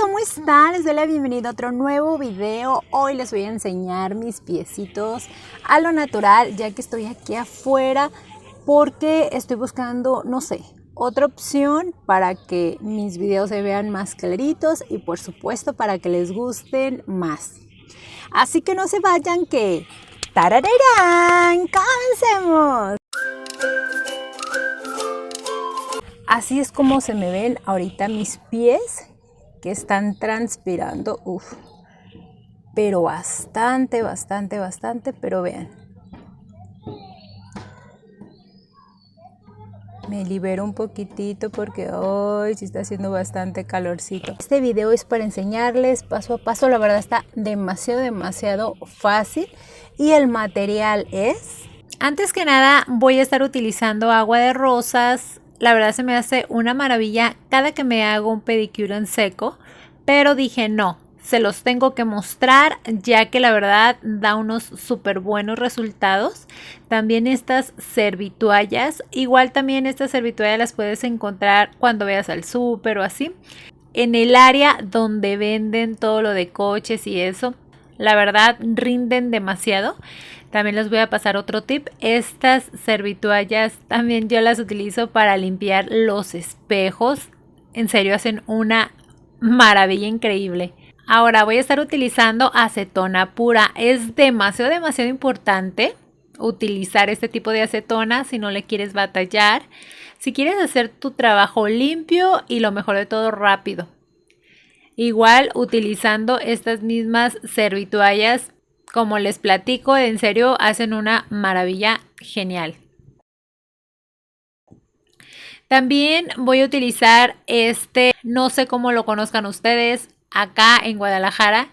¿cómo están? Les doy la bienvenida a otro nuevo video. Hoy les voy a enseñar mis piecitos a lo natural, ya que estoy aquí afuera porque estoy buscando, no sé, otra opción para que mis videos se vean más claritos y por supuesto para que les gusten más. Así que no se vayan que... ¡Tarararán! ¡Comencemos! Así es como se me ven ahorita mis pies, que están transpirando, pero bastante, pero vean. Me libero un poquitito porque hoy sí está haciendo bastante calorcito. Este video es para enseñarles paso a paso, la verdad está demasiado fácil y el material es... Antes que nada voy a estar utilizando agua de rosas. La verdad se me hace una maravilla cada que me hago un pedicure en seco, pero dije no, se los tengo que mostrar ya que la verdad da unos súper buenos resultados. También estas servitoallas, igual también estas servitoallas las puedes encontrar cuando veas al súper o así, en el área donde venden todo lo de coches y eso. La verdad rinden demasiado. También les voy a pasar otro tip. Estas servitoallas también yo las utilizo para limpiar los espejos. En serio hacen una maravilla increíble. Ahora voy a estar utilizando acetona pura. Es demasiado importante utilizar este tipo de acetona si no le quieres batallar. Si quieres hacer tu trabajo limpio y lo mejor de todo rápido. Igual utilizando estas mismas servitoallas, como les platico, en serio hacen una maravilla genial. También voy a utilizar no sé cómo lo conozcan ustedes, acá en Guadalajara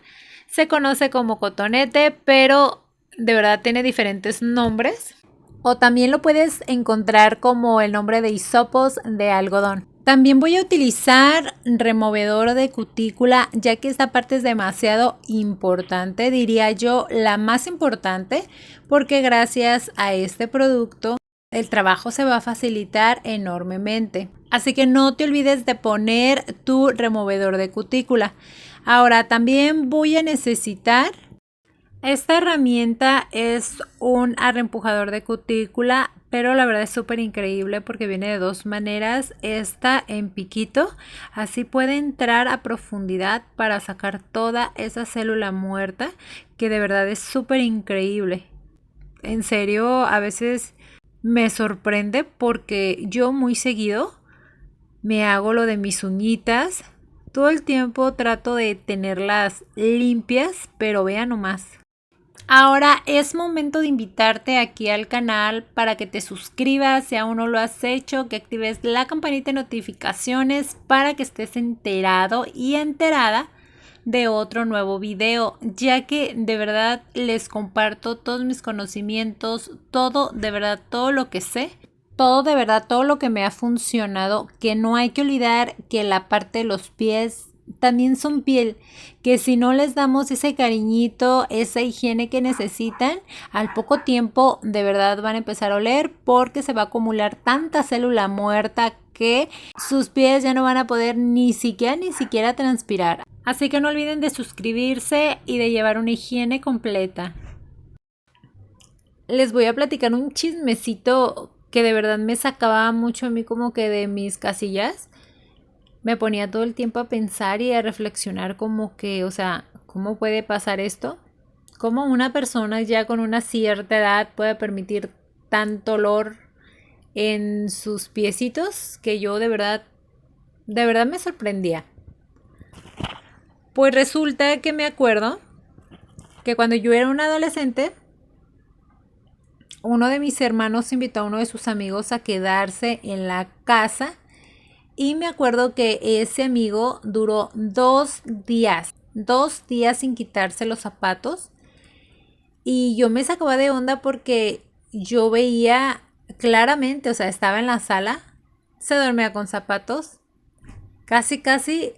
se conoce como cotonete, pero de verdad tiene diferentes nombres. O también lo puedes encontrar como el nombre de hisopos de algodón. También voy a utilizar removedor de cutícula, ya que esta parte es demasiado importante, diría yo la más importante, porque gracias a este producto el trabajo se va a facilitar enormemente. Así que no te olvides de poner tu removedor de cutícula. Ahora también voy a necesitar... Esta herramienta es un arrempujador de cutícula, pero la verdad es súper increíble porque viene de dos maneras. Esta en piquito, así puede entrar a profundidad para sacar toda esa célula muerta, que de verdad es súper increíble. En serio, a veces me sorprende porque yo muy seguido me hago lo de mis uñitas. Todo el tiempo trato de tenerlas limpias, pero vean nomás. Ahora es momento de invitarte aquí al canal para que te suscribas si aún no lo has hecho, que actives la campanita de notificaciones para que estés enterado y enterada de otro nuevo video, ya que de verdad les comparto todos mis conocimientos, todo, de verdad, todo lo que sé, todo de verdad, todo lo que me ha funcionado, que no hay que olvidar que la parte de los pies también son piel, que si no les damos ese cariñito, esa higiene que necesitan, al poco tiempo de verdad van a empezar a oler porque se va a acumular tanta célula muerta que sus pies ya no van a poder ni siquiera transpirar. Así que no olviden de suscribirse y de llevar una higiene completa. Les voy a platicar un chismecito que de verdad me sacaba mucho a mí como que de mis casillas. Me ponía todo el tiempo a pensar y a reflexionar como que, o sea, ¿cómo puede pasar esto? ¿Cómo una persona ya con una cierta edad puede permitir tanto olor en sus piecitos? Que yo de verdad me sorprendía. Pues resulta que me acuerdo que cuando yo era una adolescente, uno de mis hermanos invitó a uno de sus amigos a quedarse en la casa. Y me acuerdo que ese amigo duró 2 días sin quitarse los zapatos. Y yo me sacaba de onda porque yo veía claramente, o sea, estaba en la sala, se dormía con zapatos. Casi,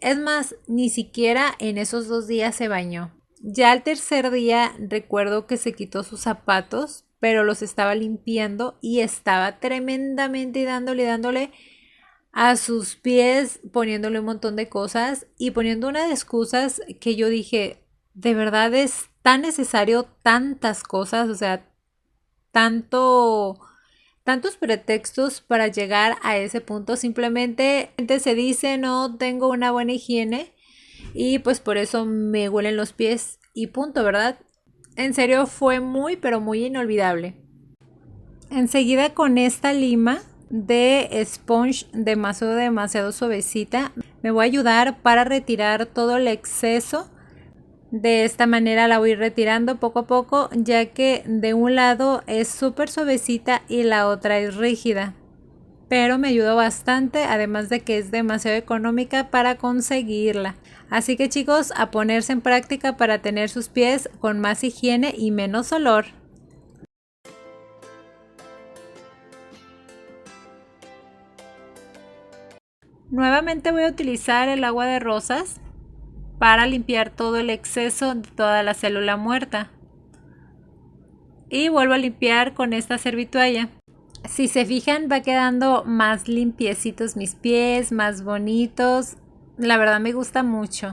es más, ni siquiera en esos 2 días se bañó. Ya al tercer día recuerdo que se quitó sus zapatos, pero los estaba limpiando y estaba tremendamente dándole a sus pies poniéndole un montón de cosas y poniendo una de excusas que yo dije, de verdad es tan necesario tantas cosas, o sea, tanto, tantos pretextos para llegar a ese punto. Simplemente se dice no tengo una buena higiene y pues por eso me huelen los pies y punto, ¿verdad? En serio fue muy pero muy inolvidable. Enseguida con esta lima de sponge demasiado suavecita me voy a ayudar para retirar todo el exceso. De esta manera la voy retirando poco a poco, ya que de un lado es súper suavecita y la otra es rígida, pero me ayudó bastante, además de que es demasiado económica para conseguirla. Así que chicos, a ponerse en práctica para tener sus pies con más higiene y menos olor. Nuevamente voy a utilizar el agua de rosas para limpiar todo el exceso de toda la célula muerta. Y vuelvo a limpiar con esta servitoalla. Si se fijan, va quedando más limpiecitos mis pies, más bonitos. La verdad me gusta mucho.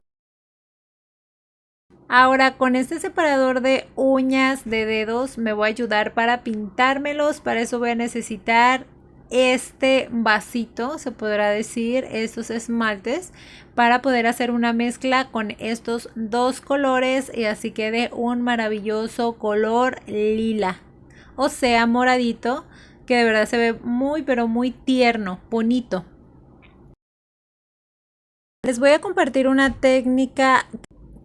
Ahora con este separador de uñas de dedos me voy a ayudar para pintármelos. Para eso voy a necesitar este vasito, se podrá decir, estos esmaltes, para poder hacer una mezcla con estos dos colores y así quede un maravilloso color lila, o sea moradito, que de verdad se ve muy pero muy tierno, bonito. Les voy a compartir una técnica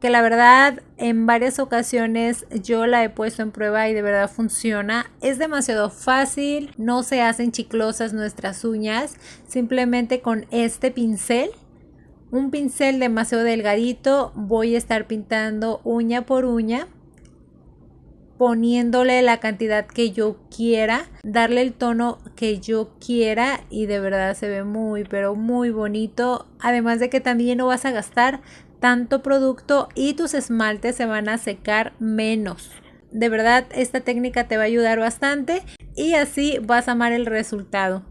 que la verdad en varias ocasiones yo la he puesto en prueba y de verdad funciona. Es demasiado fácil, no se hacen chiclosas nuestras uñas, simplemente con este pincel, un pincel demasiado delgadito, voy a estar pintando uña por uña, poniéndole la cantidad que yo quiera, darle el tono que yo quiera y de verdad se ve muy pero muy bonito. Además de que también no vas a gastar tanto producto y tus esmaltes se van a secar menos. De verdad esta técnica te va a ayudar bastante y así vas a amar el resultado.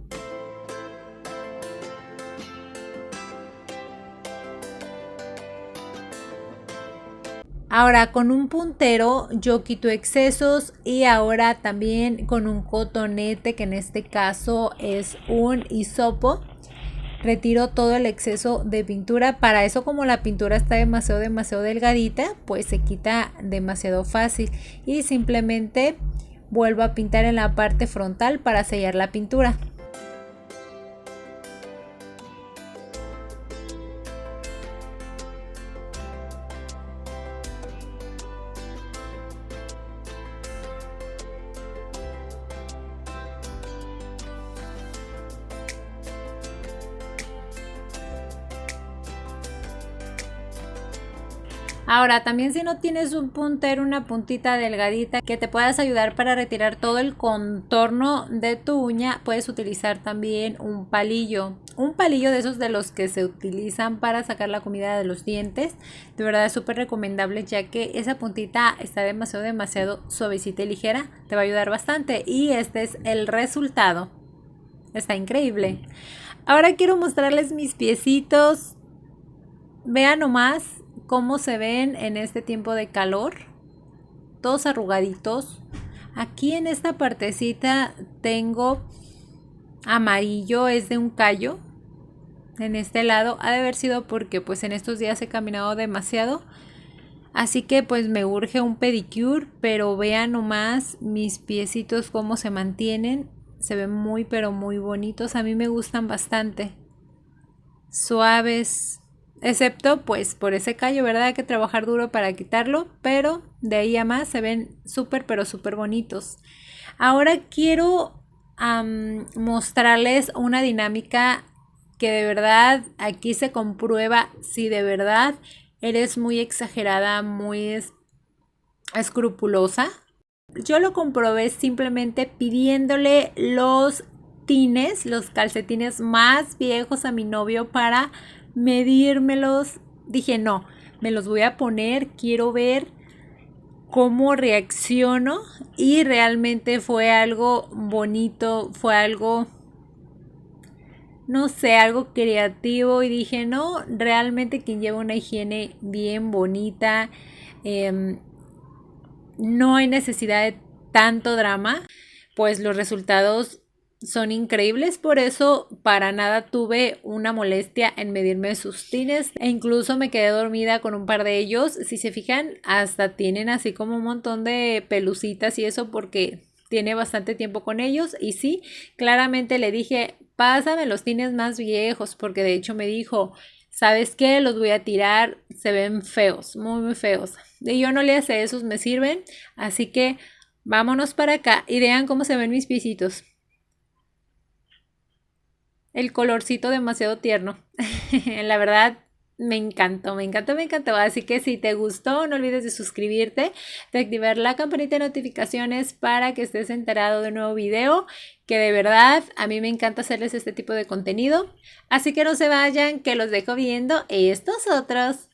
Ahora con un puntero yo quito excesos y ahora también con un cotonete, que en este caso es un hisopo, retiro todo el exceso de pintura. Para eso, como la pintura está demasiado delgadita, pues se quita demasiado fácil y simplemente vuelvo a pintar en la parte frontal para sellar la pintura. Ahora también, si no tienes un puntero, una puntita delgadita que te puedas ayudar para retirar todo el contorno de tu uña, puedes utilizar también un palillo de esos de los que se utilizan para sacar la comida de los dientes. De verdad es súper recomendable, ya que esa puntita está demasiado suavecita y ligera, te va a ayudar bastante y este es el resultado. Está increíble. Ahora quiero mostrarles mis piecitos. Vean nomás cómo se ven en este tiempo de calor, todos arrugaditos. Aquí en esta partecita tengo amarillo, es de un callo. En este lado ha de haber sido porque pues en estos días he caminado demasiado, así que pues me urge un pedicure. Pero vean nomás mis piecitos cómo se mantienen, se ven muy pero muy bonitos. A mí me gustan bastante, suaves, excepto pues por ese callo, ¿verdad? Hay que trabajar duro para quitarlo, pero de ahí a más se ven súper pero súper bonitos. Ahora quiero mostrarles una dinámica que de verdad aquí se comprueba si de verdad eres muy exagerada, muy escrupulosa. Yo lo comprobé simplemente pidiéndole los los calcetines más viejos a mi novio para medírmelos. Dije, no, me los voy a poner, quiero ver cómo reacciono. Y realmente fue algo bonito, fue algo no sé, algo creativo y dije, no, realmente quien lleva una higiene bien bonita, eh, no hay necesidad de tanto drama, pues los resultados son increíbles, por eso para nada tuve una molestia en medirme sus tines e incluso me quedé dormida con un par de ellos. Si se fijan, hasta tienen así como un montón de pelucitas y eso porque tiene bastante tiempo con ellos. Y sí, claramente le dije, pásame los tines más viejos, porque de hecho me dijo, ¿sabes qué? Los voy a tirar, se ven feos, muy, muy feos. Y yo no le hace esos, me sirven, así que vámonos para acá y vean cómo se ven mis pisitos. El colorcito demasiado tierno. La verdad, me encantó, me encantó, me encantó. Así que si te gustó, no olvides de suscribirte, de activar la campanita de notificaciones para que estés enterado de un nuevo video, que de verdad a mí me encanta hacerles este tipo de contenido. Así que no se vayan, que los dejo viendo estos otros.